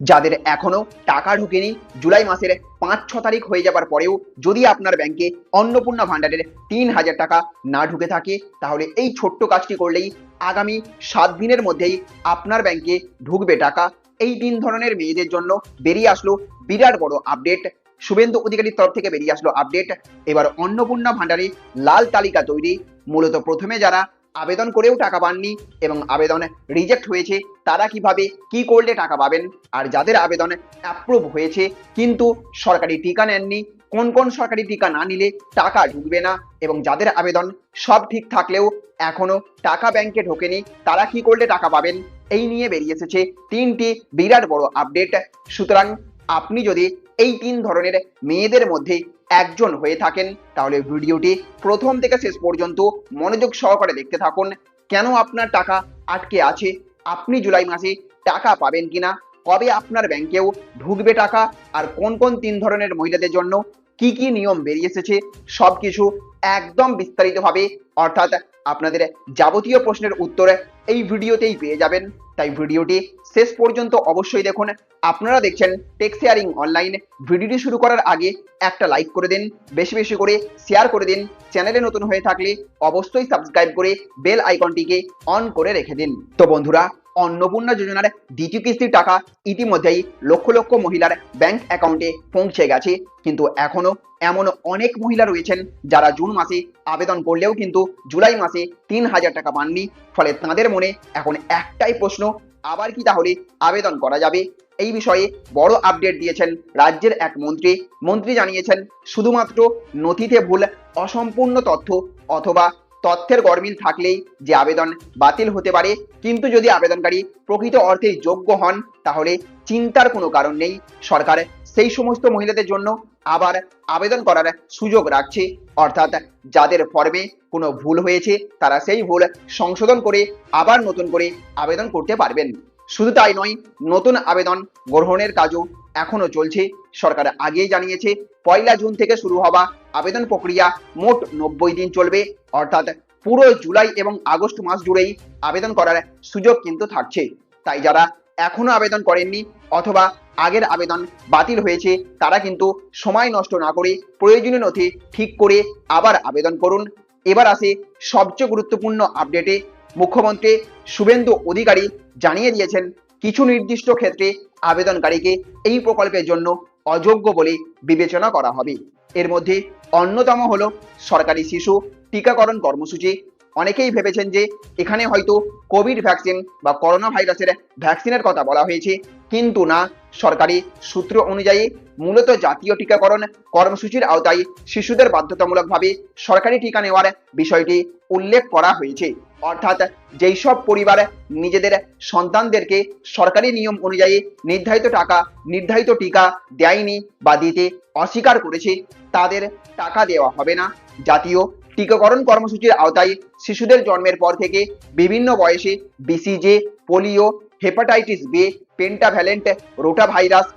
যাদের এখনো টাকা ঢোকেনি, জুলাই মাসের 5-6 তারিখ হয়ে যাবার পরেও যদি আপনার ব্যাংকে অন্নপূর্ণা ভান্ডারের 3,000 টাকা না ঢুকে থাকে, তাহলে এই ছোট্ট কাজটি করলেই আগামী 7 দিনের মধ্যেই আপনার ব্যাংকে ঢুকবে টাকা। এই 3 ধরনের মেয়েদের জন্য বেরিয়ে আসলো বিরাট বড় আপডেট। শুভেন্দু অধিকারীর তরফ থেকে বেরিয়ে আসলো আপডেট। এবার অন্নপূর্ণা ভান্ডারে লাল তালিকা তৈরি। মূলত প্রথমে যারা আবেদন করেও টাকা পাননি এবং আবেদন রিজেক্ট হয়েছে, তারা কিভাবে কি করলে টাকা পাবেন, আর যাদের আবেদন অ্যাপ্রুভ হয়েছে কিন্তু সরকারি টিকা নেননি, কোন কোন সরকারি টিকা না নিলে টাকা ঢুকবে না, এবং যাদের আবেদন সব ঠিক থাকলেও এখনো টাকা ব্যাংকে ঢোকেনি, তারা কি করলে টাকা পাবেন, এই নিয়ে বেরিয়ে এসেছে 3টি বিরাট বড় আপডেট। সুতরাং আপনি যদি এই 3 ধরনের মেয়েদের মধ্যে একজন হয়ে থাকেন, তাহলে ভিডিওটি প্রথম থেকে শেষ পর্যন্ত মনোযোগ সহকারে দেখতে থাকুন। কেন আপনার টাকা আটকে আছে, আপনি জুলাই মাসে টাকা পাবেন কিনা, কবে আপনার ব্যাংকেও ঢুকবে টাকা, আর কোন কোন 3 ধরনের মহিলাদের জন্য কি কি নিয়ম বেরিয়ে এসেছে, সবকিছু একদম বিস্তারিতভাবে, অর্থাৎ আপনাদের যাবতীয় প্রশ্নের উত্তর এই ভিডিওতেই পেয়ে যাবেন। তাই ভিডিওটি শেষ পর্যন্ত অবশ্যই দেখুন। আপনারা দেখছেন টেক শেয়ারিং অনলাইন। ভিডিওটি শুরু করার আগে একটা লাইক করে দিন, বেশি বেশি করে শেয়ার করে দিন। চ্যানেলে নতুন হয়ে থাকলে অবশ্যই সাবস্ক্রাইব করে বেল আইকনটিকে অন করে রেখে দিন। তো বন্ধুরা, অন্নপূর্ণা যোজনার দ্বিতীয় কিস্তির টাকা ইতিমধ্যেই লক্ষ লক্ষ মহিলার ব্যাংক অ্যাকাউন্টে পৌঁছে গেছে, কিন্তু এখনো এমন অনেক মহিলা রয়েছেন যারা জুন মাসে আবেদন করলেও কিন্তু জুলাই মাসে 3,000 টাকা পাননি। ফলে তাদের মনে এখন একটাই প্রশ্ন, আবার কি তাহলে আবেদন করা যাবে? এই বিষয়ে বড় আপডেট দিয়েছেন রাজ্যের এক মন্ত্রী জানিয়েছেন, শুধুমাত্র নথিতে ভুল, অসম্পূর্ণ তথ্য অথবা তথ্যের গরমিল থাকলেই যে আবেদন বাতিল হতে পারে, কিন্তু যদি আবেদনকারী প্রকৃত অর্থে যোগ্য হন, তাহলে চিন্তার কোনো কারণ নেই। সরকার সেই সমস্ত মহিলাদের জন্য আবার আবেদন করার সুযোগ রাখছে, অর্থাৎ যাদের ফর্মে কোনো ভুল হয়েছে তারা সেই ভুল সংশোধন করে আবার নতুন করে আবেদন করতে পারবেন। শুধু তাই নয়, নতুন আবেদন গ্রহণের কাজও এখনো চলছে। সরকার আগেই জানিয়েছে 1 জুন থেকে শুরু হওয়া আবেদন প্রক্রিয়া মোট 90 দিন চলবে, অর্থাৎ পুরো জুলাই এবং আগস্ট মাস জুড়েই আবেদন করার সুযোগ কিন্তু থাকছে। তাই যারা এখনো আবেদন করেননি অথবা আগের আবেদন বাতিল হয়েছে, তারা কিন্তু সময় নষ্ট না করে প্রয়োজনীয় নথি ঠিক করে আবার আবেদন করুন। এবার আসে সবচেয়ে গুরুত্বপূর্ণ আপডেটে। মুখ্যমন্ত্রী শুভেন্দু অধিকারী জানিয়ে দিয়েছেন, কিছু নির্দিষ্ট ক্ষেত্রে আবেদনকারীকে এই প্রকল্পের জন্য অযোগ্য বলে বিবেচনা করা হবে। এর মধ্যে অন্যতম হলো সরকারি শিশু টিকাকরণ কর্মসূচি। অনেকেই ভেবেছেন যে এখানে হয়তো কোভিড ভ্যাকসিন বা করোনা ভাইরাসের ভ্যাকসিনের কথা বলা হয়েছে, কিন্তু না। সরকারি সূত্র অনুযায়ী মূলত জাতীয় টিকাকরণ কর্মসূচির আওতায় শিশুদের বাধ্যতামূলকভাবে সরকারি টিকা নেওয়ার বিষয়টি উল্লেখ করা হয়েছে। অর্থাৎ যেই সব পরিবার নিজেদের সন্তানদেরকে সরকারি নিয়ম অনুযায়ী নির্ধারিত টিকা দেয়নি বা দিতে অস্বীকার করেছে, তাদের টাকা দেওয়া হবে না। জাতীয় টিকাকরণ কর্মসূচির আওতায় শিশুদের জন্মের পর থেকে বিভিন্ন বয়সে BCG, polio, hepatitis B, pentavalent rotavirus,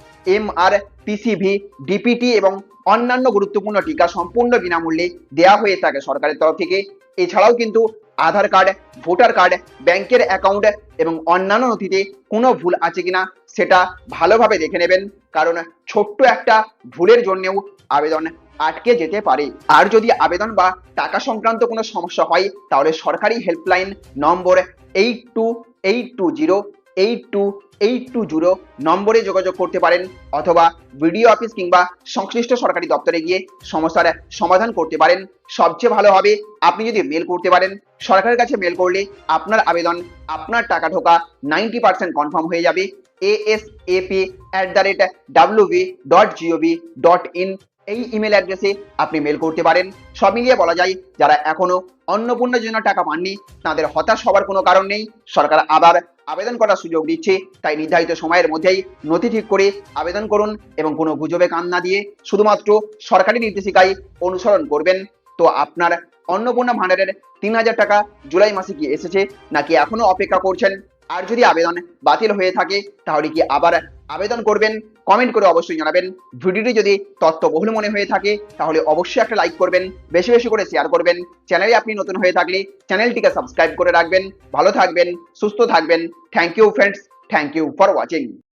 MRPCV, DPT এবং অন্যান্য গুরুত্বপূর্ণ টিকা সম্পূর্ণ বিনামূল্যে দেওয়া হয়ে থাকে সরকারের তরফ থেকে। এছাড়াও কিন্তু আধার কার্ড, ভোটার কার্ড, ব্যাংকের অ্যাকাউন্ট এবং অন্যান্য নথিতে কোনো ভুল আছে কিনা সেটা ভালোভাবে দেখে নেবেন, কারণ ছোট্ট একটা ভুলের জন্যেও আবেদন আটকে যেতে পারে। আর যদি আবেদন বা টাকা সংক্রান্ত কোনো সমস্যা হয়, তাহলে সরকারি হেল্পলাইন নম্বর 8220 নম্বরে যোগাযোগ করতে পারেন, অথবা বিডিও অফিস কিংবা সংশ্লিষ্ট সরকারি দপ্তরে গিয়ে সমস্যার সমাধান করতে পারেন। সবচেয়ে ভালো হবে আপনি যদি মেল করতে পারেন। সরকারের কাছে মেল করলে আপনার আবেদন, আপনার টাকা ঢোকা 90% কনফার্ম হয়ে যাবে। asap@wv.gov.in এই ইমেল অ্যাড্রেসে আপনি মেল করতে পারেন। সব মিলিয়ে বলা যায়, যারা এখনো অন্নপূর্ণা যোজনা টাকা পাননি, তাদের হতাশ হওয়ার কোনো কারণ নেই। সরকার আবার আবেদন করার সুযোগ দিচ্ছে। তাই নির্ধারিত সময়ের মধ্যেই নথি ঠিক করে আবেদন করুন এবং কোনো গুজবে কান না দিয়ে শুধুমাত্র সরকারি নির্দেশিকায় অনুসরণ করবেন। তো আপনার অন্নপূর্ণা ভান্ডারের 3,000 টাকা জুলাই মাসে কি এসেছে, নাকি এখনো অপেক্ষা করছেন? আর যদি আবেদন বাতিল হয়ে থাকে, তাহলে কি আবার আবেদন করবেন? কমেন্ট করে অবশ্যই জানাবেন। ভিডিওটি যদি তথ্যবহুল মনে হয়ে থাকে, তাহলে অবশ্যই একটা লাইক করবেন, বেশি বেশি করে শেয়ার করবেন। চ্যানেলে আপনি নতুন হয়ে থাকলে চ্যানেলটিকে সাবস্ক্রাইব করে রাখবেন। ভালো থাকবেন, সুস্থ থাকবেন। Thank you friends, thank you for watching.